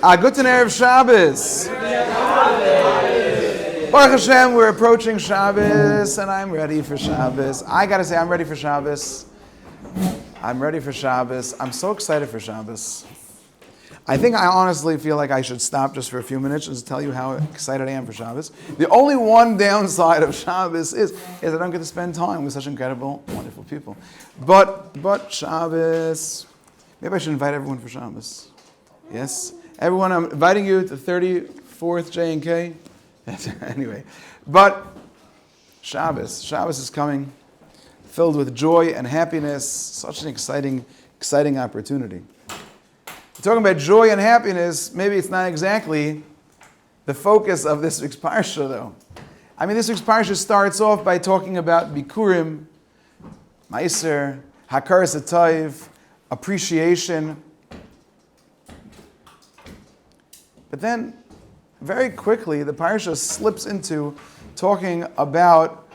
Guten Erev Shabbos. Baruch Hashem, we're approaching Shabbos, and I'm ready for Shabbos. I gotta say, I'm ready for Shabbos. I'm ready for Shabbos. I'm so excited for Shabbos. I think I honestly feel like I should stop just for a few minutes and just tell you how excited I am for Shabbos. The only one downside of Shabbos is I don't get to spend time with such incredible, wonderful people. But Shabbos, maybe I should invite everyone for Shabbos. Yes? Everyone, I'm inviting you to 34th J&K. Anyway, but Shabbos is coming, filled with joy and happiness. Such an exciting opportunity. Talking about joy and happiness, maybe it's not exactly the focus of this week's Parsha, though. I mean, this week's Parsha starts off by talking about Bikurim, Meiser, Hakaras HaTov, appreciation. But then, very quickly, the Parsha slips into talking about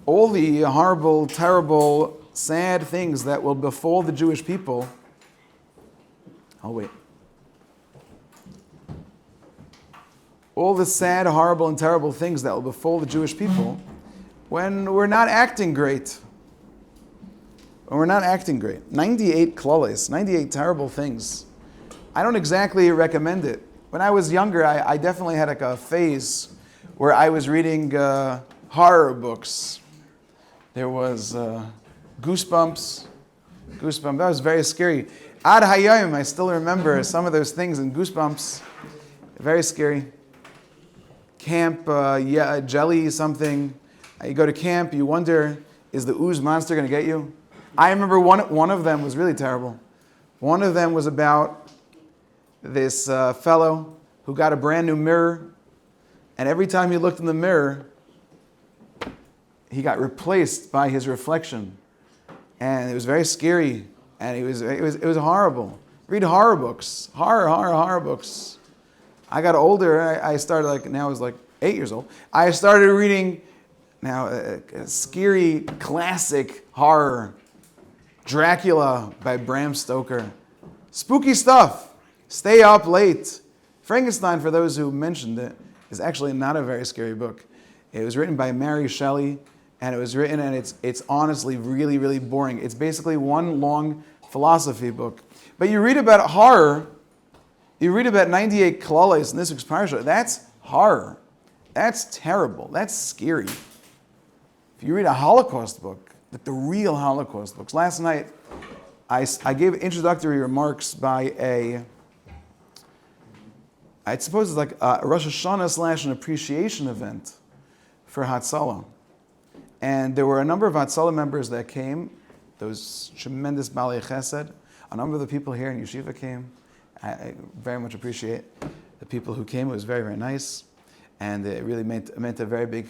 all the horrible, terrible, sad things that will befall the Jewish people. All the sad, horrible, and terrible things that will befall the Jewish people when we're not acting great. 98 klolis, 98 terrible things. I don't exactly recommend it. When I was younger, I definitely had like a phase where I was reading horror books. There was Goosebumps. That was very scary. Ad Hayom, I still remember some of those things in Goosebumps. Very scary. Camp, jelly something. You go to camp, you wonder, is the ooze monster going to get you? I remember one of them was really terrible. One of them was about this fellow who got a brand new mirror, and every time he looked in the mirror, he got replaced by his reflection. And it was very scary, and it was horrible. Read horror books. Horror books. I got older. I started now I was 8 years old. I started reading now a scary classic horror, Dracula by Bram Stoker. Spooky stuff. Stay up late. Frankenstein, for those who mentioned it, is actually not a very scary book. It was written by Mary Shelley, and it's honestly really, really boring. It's basically one long philosophy book. But you read about horror. You read about 98 klolis in this week's Parsha. That's horror. That's terrible. That's scary. If you read a Holocaust book, the real Holocaust books. Last night, I gave introductory remarks by I suppose it's like a Rosh Hashanah / an appreciation event for Hatzalah. And there were a number of Hatzalah members that came, those tremendous Balei Chesed. A number of the people here in Yeshiva came. I very much appreciate the people who came. It was very, very nice. And it really meant a very,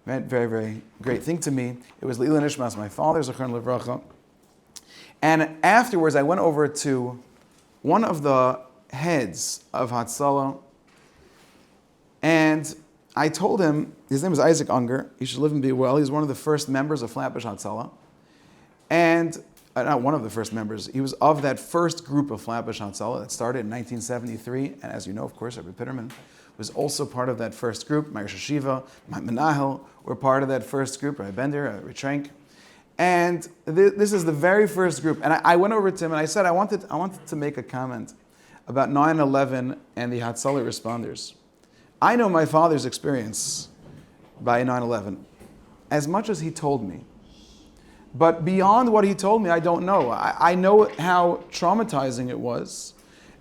very great thing to me. It was Leila Nishmas, my father, Zachon Levracha. And afterwards, I went over to one of the heads of Hatzalah, and I told him, his name is Isaac Unger, he should live and be well. He's one of the first members of Flatbush Hatzalah. And not one of the first members. He was of that first group of Flatbush Hatzalah that started in 1973. And as you know, of course, Rabbi Pitterman was also part of that first group. My Rosh Hashiva, my Menahel were part of that first group. Rabbi Bender, Rabbi Trenk. And this is the very first group. And I went over to him and I said, I wanted to make a comment about 9/11 and the Hatzalah responders. I know my father's experience by 9/11 as much as he told me. But beyond what he told me, I don't know. I know how traumatizing it was.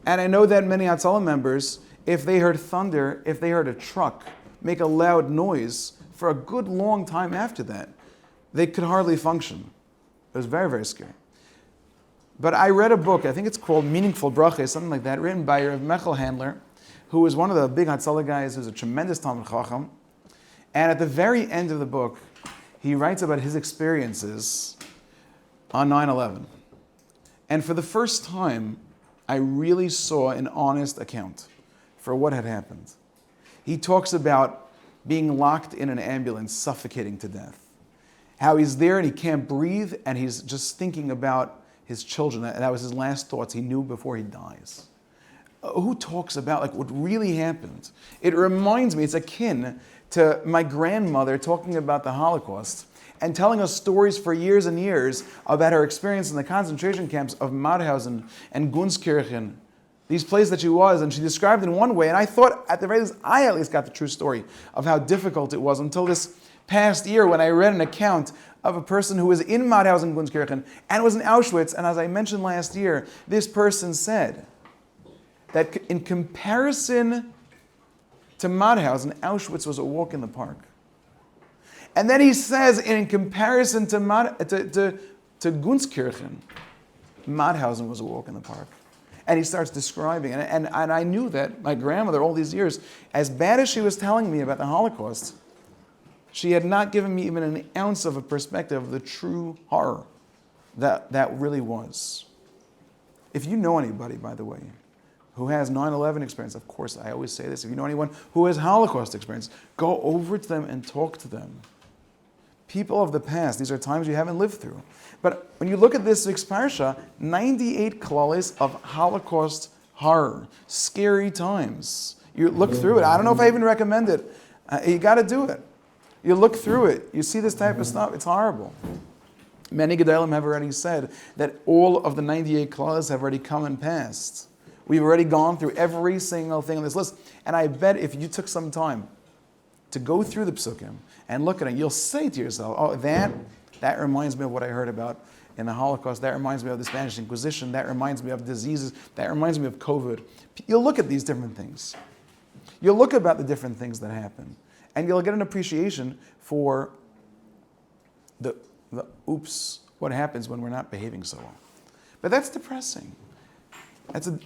And I know that many Hatzalah members, if they heard thunder, if they heard a truck make a loud noise for a good long time after that, they could hardly function. It was very, very scary. But I read a book, I think it's called Meaningful Bracha, something like that, written by Rav Mechel Handler, who was one of the big Hatzalah guys, who's a tremendous Talmid Chacham. And at the very end of the book, he writes about his experiences on 9/11. And for the first time, I really saw an honest account for what had happened. He talks about being locked in an ambulance, suffocating to death. How he's there and he can't breathe, and he's just thinking about his children. That was his last thoughts he knew before he dies. who talks about like what really happened. It reminds me, it's akin to my grandmother talking about the Holocaust and telling us stories for years and years about her experience in the concentration camps of Mauthausen and Gunskirchen, these places that she was, and she described in one way, and I thought, at the very least, I at least got the true story of how difficult it was until this past year when I read an account of a person who was in Mauthausen, Gunskirchen, and was in Auschwitz, and as I mentioned last year, this person said that in comparison to Mauthausen, Auschwitz was a walk in the park. And then he says, in comparison to Gunskirchen, Mauthausen was a walk in the park. And he starts describing, and I knew that my grandmother, all these years, as bad as she was telling me about the Holocaust, she had not given me even an ounce of a perspective of the true horror that really was. If you know anybody, by the way, who has 9/11 experience, of course, I always say this, if you know anyone who has Holocaust experience, go over to them and talk to them. People of the past, these are times you haven't lived through. But when you look at this week's Parsha, 98 klalis of Holocaust horror, scary times. You look through it. I don't know if I even recommend it. You got to do it. You look through it. You see this type of stuff. It's horrible. Many Gedalim have already said that all of the 98 klalis have already come and passed. We've already gone through every single thing on this list. And I bet if you took some time to go through the psukim and look at it, you'll say to yourself, oh, that reminds me of what I heard about in the Holocaust. That reminds me of the Spanish Inquisition. That reminds me of diseases. That reminds me of COVID. You'll look at these different things. You'll look about the different things that happen. And you'll get an appreciation for the oops, what happens when we're not behaving so well. But that's depressing.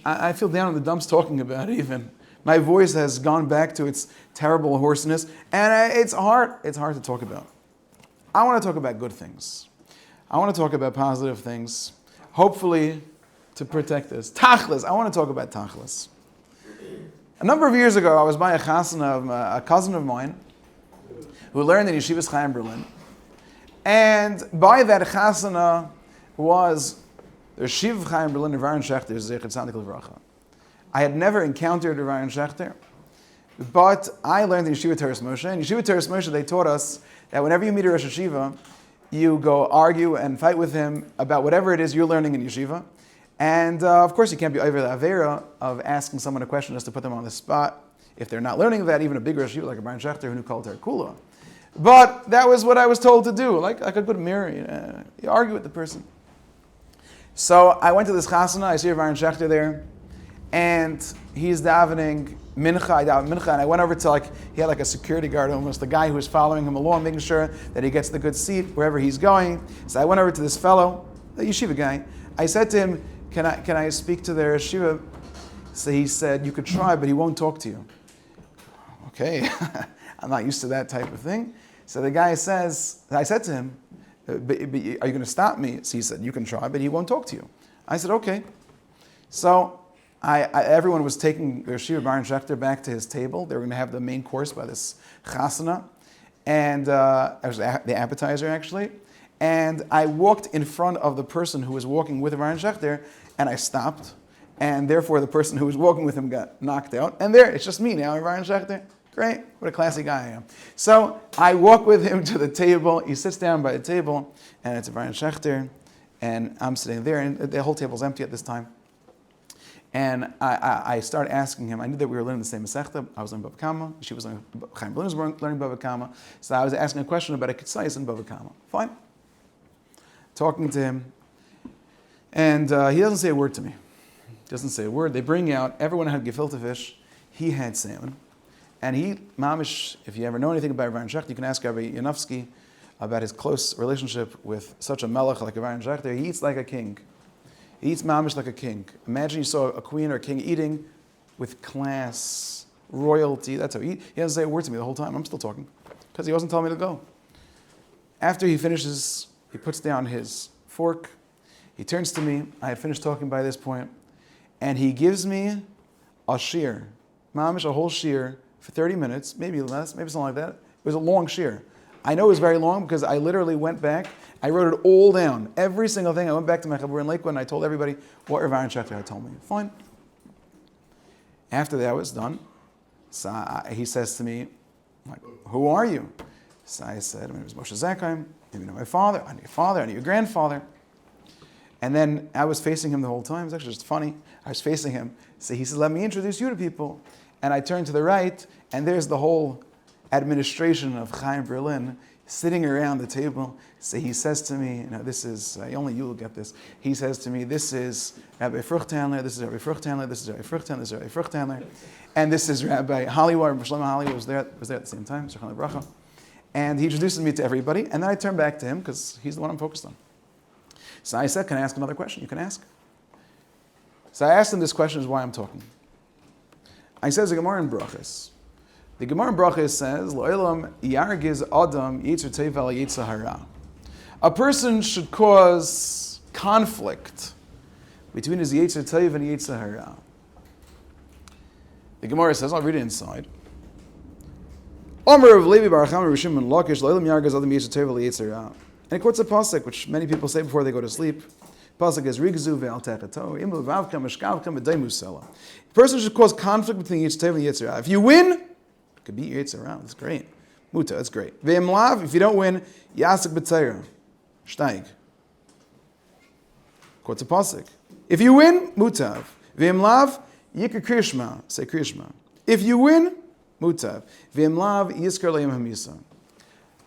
I feel down in the dumps talking about it even. My voice has gone back to its terrible hoarseness, and it's hard to talk about. I want to talk about good things. I want to talk about positive things, hopefully to protect us. Tachlis, I want to talk about Tachlis. A number of years ago, I was by a chasana of a cousin of mine who learned in Yeshivas Chaim Berlin. And by that chasana was the Shiv Chaim Berlin of Aaron Schechter, Zecher Tzadik Levracha. I had never encountered Aaron Schechter, but I learned in Yeshiva Teres Moshe. In Yeshiva Teres Moshe, they taught us that whenever you meet a Rosh Yeshiva, you go argue and fight with him about whatever it is you're learning in Yeshiva. And of course, you can't be over the Avera of asking someone a question just to put them on the spot. If they're not learning that, even a big Rosh Yeshiva like Aaron Schechter, who knew Kol Ter Kula. But that was what I was told to do, like a good mirror. You argue with the person. So I went to this chasana, I see Aaron Schechter there, and he's davening mincha, I daven mincha, and I went over to he had a security guard almost, the guy who was following him along, making sure that he gets the good seat wherever he's going. So I went over to this fellow, the yeshiva guy. I said to him, can I speak to their yeshiva? So he said, you could try, but he won't talk to you. Okay, I'm not used to that type of thing. So the guy says, I said to him, but are you going to stop me? So he said, you can try, but he won't talk to you. I said, okay. So everyone was taking their Yeshiva Baron Schechter back to his table. They were going to have the main course by this chasana, and it was the appetizer actually. And I walked in front of the person who was walking with Baron Schechter, and I stopped. And therefore, the person who was walking with him got knocked out. And there, it's just me now, Baron Schechter. Great, what a classy guy I am. So I walk with him to the table. He sits down by the table, and it's Baron Schechter, and I'm sitting there, and the whole table's empty at this time. And I start asking him. I knew that we were learning the same Masechta. I was learning Bava Kama. She was learning, Chaim Berlin was learning Bava Kama. So I was asking a question about a Kitzais in Bava Kama. Fine. Talking to him, and he doesn't say a word to me. Doesn't say a word. They bring out, everyone had gefilte fish. He had salmon. And he, mamish, if you ever know anything about Aaron Schechter, you can ask Rabbi Yanofsky about his close relationship with such a melech like Aaron Schechter. He eats like a king. He eats mamish like a king. Imagine you saw a queen or a king eating with class, royalty. That's how he doesn't say a word to me the whole time. I'm still talking because he wasn't telling me to go. After he finishes, he puts down his fork. He turns to me. I had finished talking by this point. And he gives me a shear, mamish, a whole shear for 30 minutes, maybe less, maybe something like that. It was a long shear. I know it was very long because I literally went back. I wrote it all down, every single thing. I went back to my chabur in Lakewood and I told everybody what Rav Aaron Schechter had told me. Fine. After that was done, so he says to me, like, who are you? So I said, my name is Moshe Zakheim. You know my father. I knew your grandfather. And then I was facing him the whole time. It was actually just funny. I was facing him. So he said, let me introduce you to people. And I turned to the right, and there's the whole administration of Chaim Berlin sitting around the table. So he says to me, this is, only you will get this. He says to me, this is Rabbi Fruchthandler, this is Rabbi Fruchthandler, this is Rabbi Fruchthandler, this is Rabbi Fruchthandler, and this is Rabbi Hollywood. Shlomo Hollywood was there at the same time, Zechron Lebracha. And he introduces me to everybody, and then I turn back to him because he's the one I'm focused on. So I said, can I ask another question? You can ask. So I asked him this question, is why I'm talking. I says the Gemara in Brachas. The Gemara in Brachas says, Lo'elam yargiz adam yitzer teva al yitzer hara. A person should cause conflict between his yitzer teva and yitzer hara. The Gemara says, I'll read it inside. Omer of Levi Bar Chama Rishim and Lakish Lo'elam yargiz adam yitzer teva al yitzer hara. And it quotes a pasuk, which many people say before they go to sleep. Pasuk is Rigzu ve'al techato imu vavka meshkavka medaymu sela. A person should cause conflict between yitzer teva and yitzer hara. If you win, you could beat your yitzer hara. That's great. Muta, that's great. Ve'im lav, if you don't win, yasik b'tzayra. Steig. Quotes a pasuk. If you win, mutav. Ve'im lav, yikar krishma. Say krishma. If you win, mutav. Ve'im lav, yiskar le'im hamisa.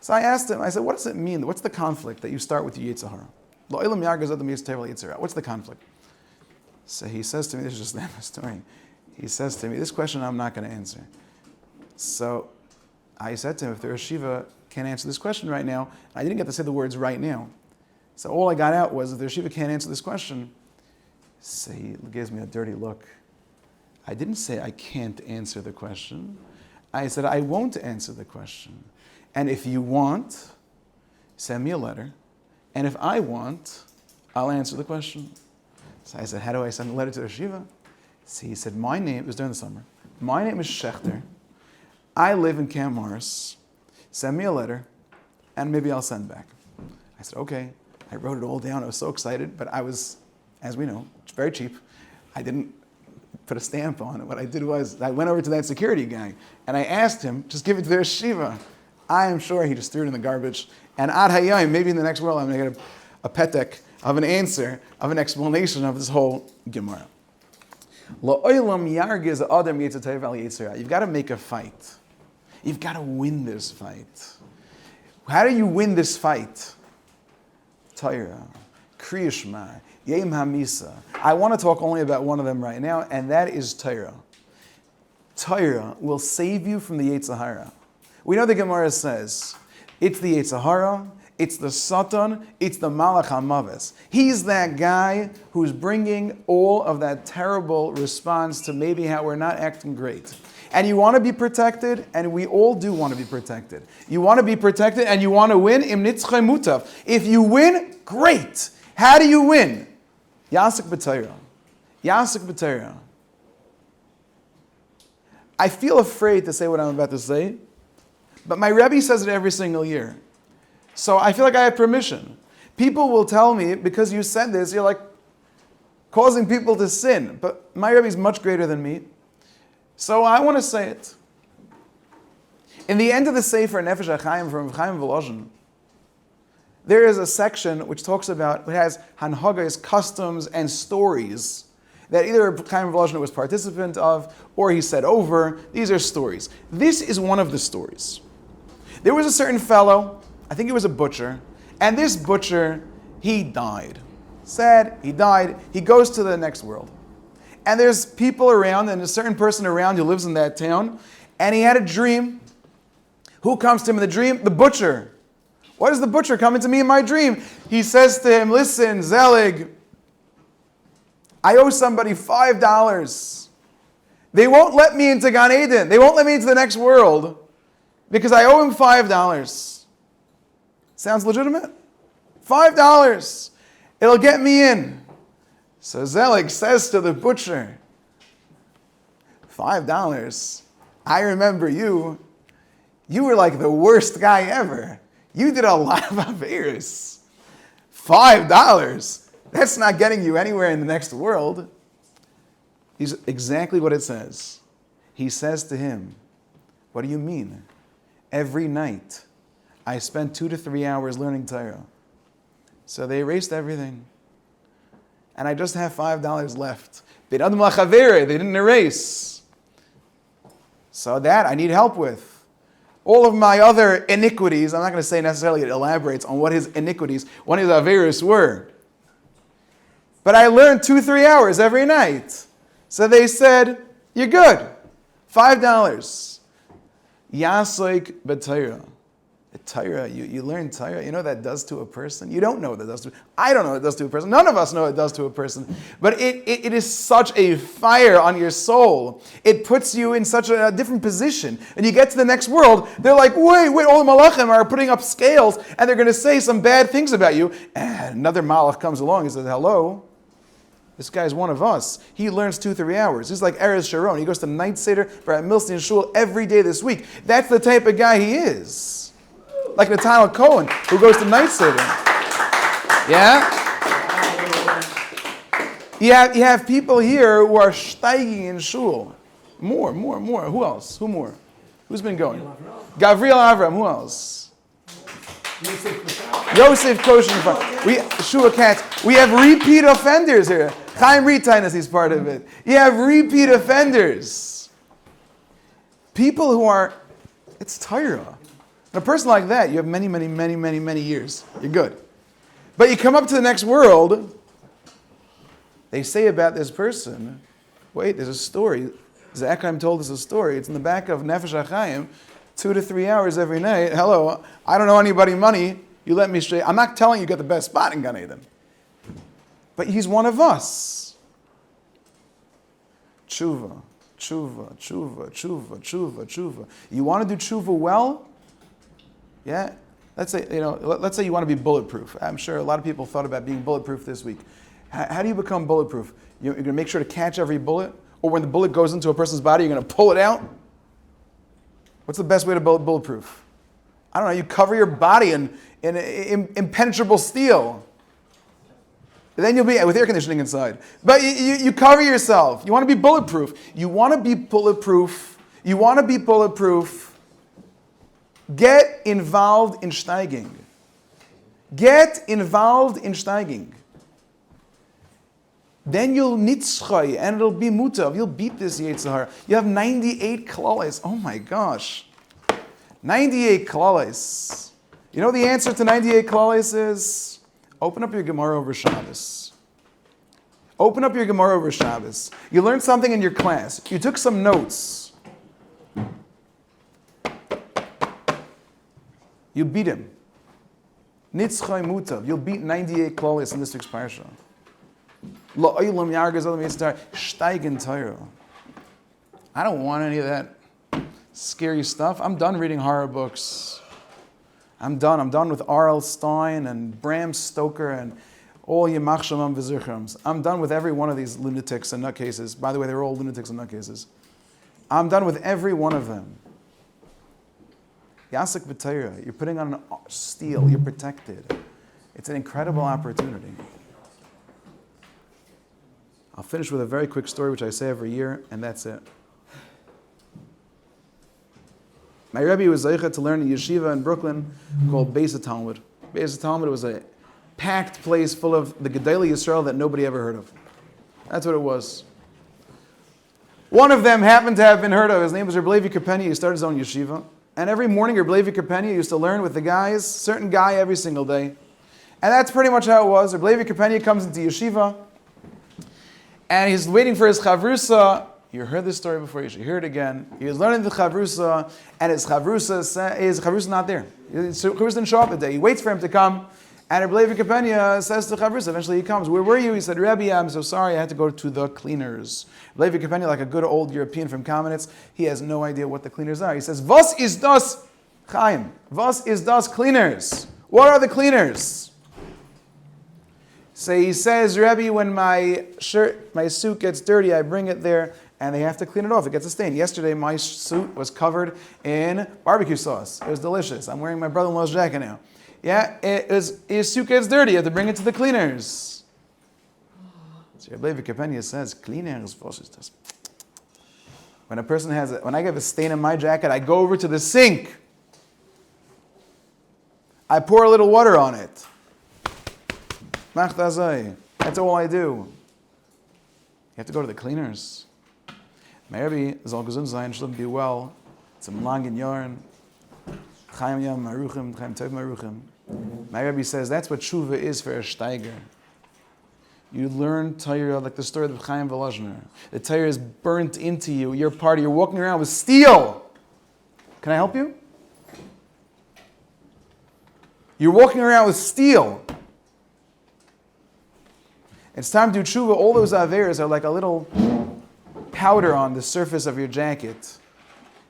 So I asked him, I said, what does it mean? What's the conflict that you start with your yitzer hara? Lo'ilam yargaz adam yitzer teva yitzer hara. What's the conflict? So he says to me, this is just the story. He says to me, this question I'm not going to answer. So I said to him, if the Rosh Yeshiva can't answer this question right now, I didn't get to say the words right now. So all I got out was, if the Rosh Yeshiva can't answer this question, so he gives me a dirty look. I didn't say I can't answer the question. I said I won't answer the question. And if you want, send me a letter. And if I want, I'll answer the question. So I said, how do I send a letter to the Rosh Yeshiva? So he said, my name, it was during the summer, my name is Schechter. I live in Camp Morris. Send me a letter, and maybe I'll send back. I said, okay. I wrote it all down. I was so excited, but I was, as we know, it's very cheap. I didn't put a stamp on it. What I did was, I went over to that security guy, and I asked him, just give it to the Rosh Yeshiva. I am sure he just threw it in the garbage. And ad hayayim, maybe in the next world, I'm going to get a petek of an answer, of an explanation of this whole Gemara. You've got to make a fight. You've got to win this fight. How do you win this fight? Torah, Kriya Shema, Yom HaMisa. I want to talk only about one of them right now, and that is Torah. Torah will save you from the Yetzer Hara. We know the Gemara says, it's the Yetzer Hara, it's the Satan, it's the Malach HaMaves. He's that guy who's bringing all of that terrible response to maybe how we're not acting great. And you want to be protected, and we all do want to be protected. You want to be protected, and you want to win, im nitzchai mutav. If you win, great. How do you win? Yasik b'Torah. Yasik b'Torah. I feel afraid to say what I'm about to say, but my Rebbe says it every single year. So I feel like I have permission. People will tell me, because you said this, you're like causing people to sin. But my Rebbe is much greater than me. So I want to say it. In the end of the Sefer Nefesh HaChaim from Chaim Volozhin, there is a section which talks about, it has Hanhagas, customs, and stories that either Chaim Volozhin was participant of, or he said over. These are stories. This is one of the stories. There was a certain fellow, I think he was a butcher, and this butcher, he died. Sad, he died. He goes to the next world. And there's people around, and a certain person around who lives in that town, and he had a dream. Who comes to him in the dream? The butcher. What is the butcher coming to me in my dream? He says to him, listen, Zelig, I owe somebody $5. They won't let me into Gan Eden. They won't let me into the next world because I owe him $5. Sounds legitimate? $5. It'll get me in. So Zelig says to the butcher, $5? I remember you. You were like the worst guy ever. You did a lot of averos. $5? That's not getting you anywhere in the next world. He's exactly what it says. He says to him, what do you mean? Every night, I spend 2 to 3 hours learning Torah. So they erased everything. And I just have $5 left. They didn't erase. So that I need help with. All of my other iniquities, I'm not going to say necessarily it elaborates on what his iniquities, what his averis were. But I learned 2-3 hours every night. So they said, you're good. $5. Yasoik b'Torah. Torah, you learn Torah. You know what that does to a person? You don't know what that does to I don't know what it does to a person. None of us know what it does to a person. But it is such a fire on your soul. It puts you in such a different position. And you get to the next world, they're like, wait, all the malachim are putting up scales and they're going to say some bad things about you. And another malach comes along and says, hello, this guy's one of us. He learns 2-3 hours. He's like Erez Sharon. He goes to night seder for at Milstein Shul every day this week. That's the type of guy he is. Like Nathaniel Cohen, who goes to night seder. Yeah? You have people here who are steiging in shul. More. Who else? Who more? Who's been going? Gavriel Avram. Who else? Yosef Koshin. Shua Katz. We have repeat offenders here. Chaim Ritainas is part of it. You have repeat offenders. People who are, it's Torah. And a person like that, you have many years. You're good. But you come up to the next world, they say about this person, wait, there's a story. Zakheim told us a story. It's in the back of Nefesh HaChaim, 2 to 3 hours every night. Hello, I don't know anybody money. You let me straight. I'm not telling you get the best spot in Gan Eden. But he's one of us. Tshuva. You want to do tshuva well? Yeah? Let's say you want to be bulletproof. I'm sure a lot of people thought about being bulletproof this week. How do you become bulletproof? You're going to make sure to catch every bullet? Or when the bullet goes into a person's body, you're going to pull it out? What's the best way to build bulletproof? I don't know. You cover your body in impenetrable steel. Then you'll be with air conditioning inside. But you cover yourself. You want to be bulletproof. Get involved in steiging. Then you'll nitzchay, and it'll be mutav. You'll beat this Yetzer Hara. You have 98 klales. Oh my gosh. 98 klales. You know the answer to 98 klales is? Open up your Gemara over Shabbos. You learned something in your class. You took some notes. You beat him. Nitzchay mutav. You'll beat 98 klales in this week's parsha. Steig in Torah. I don't want any of that scary stuff. I'm done reading horror books. I'm done with R.L. Stein and Bram Stoker and all Yemach Shamam V'Zichroms. I'm done with every one of these lunatics and nutcases. By the way, they're all lunatics and nutcases. I'm done with every one of them. Yasik B'Torah. You're putting on steel. You're protected. It's an incredible opportunity. I'll finish with a very quick story, which I say every year, and that's it. My Rebbe was Zeicha to learn a yeshiva in Brooklyn called Beis Talmud. Beis Talmud was a packed place full of the Gedolei Yisrael that nobody ever heard of. That's what it was. One of them happened to have been heard of. His name was Rabbi Zakheim. He started his own yeshiva. And every morning, Rabbi Zakheim used to learn with the guys, certain guy every single day. And that's pretty much how it was. Rabbi Zakheim comes into yeshiva, and he's waiting for his chavrusa. You heard this story before, you should hear it again. He was learning the chavrusa, and his chavrusa not there. His chavrusa didn't show up that day. He waits for him to come, and Rabbi Zakheim says to chavrusa, eventually he comes. Where were you? He said, Rebbe, I'm so sorry, I had to go to the cleaners. Rabbi Zakheim, like a good old European from Kamenetz, he has no idea what the cleaners are. He says, Was is das, Chaim? Was is das cleaners? What are the cleaners? So he says, Rebbe, when my suit gets dirty, I bring it there, and they have to clean it off. It gets a stain. Yesterday, my suit was covered in barbecue sauce. It was delicious. I'm wearing my brother-in-law's jacket now. Yeah, his suit gets dirty. You have to bring it to the cleaners. So Rabbi Zakheim says, clean air is vorsichtig. When a person when I get a stain in my jacket, I go over to the sink. I pour a little water on it. That's all I do. You have to go to the cleaners. My Rebbe, soll gesund sein, shouldn't be well. Zum langen Jahren. Chaim Yam Maruchim, Chaim Tov Maruchim. My Rebbe says that's what tshuva is for a steiger. You learn Torah like the story of Chaim Volozhner. The Torah is burnt into you. You're walking around with steel. Can I help you? You're walking around with steel. It's time to do tshuva. All those averas are like a little powder on the surface of your jacket.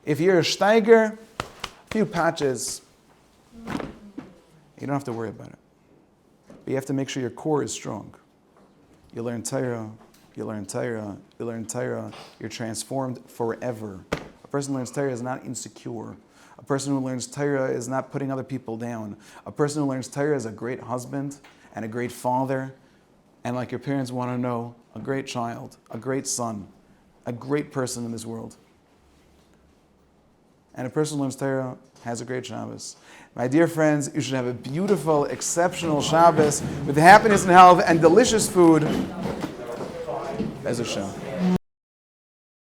If you're a steiger, a few patches, you don't have to worry about it. But you have to make sure your core is strong. You learn Torah, you learn Torah, you learn Torah. You're transformed forever. A person who learns Torah is not insecure. A person who learns Torah is not putting other people down. A person who learns Torah is a great husband and a great father, and like your parents want to know, a great child, a great son, a great person in this world. And a person who learns Torah has a great Shabbos. My dear friends, you should have a beautiful, exceptional Shabbos with happiness and health and delicious food. Bez Hashem.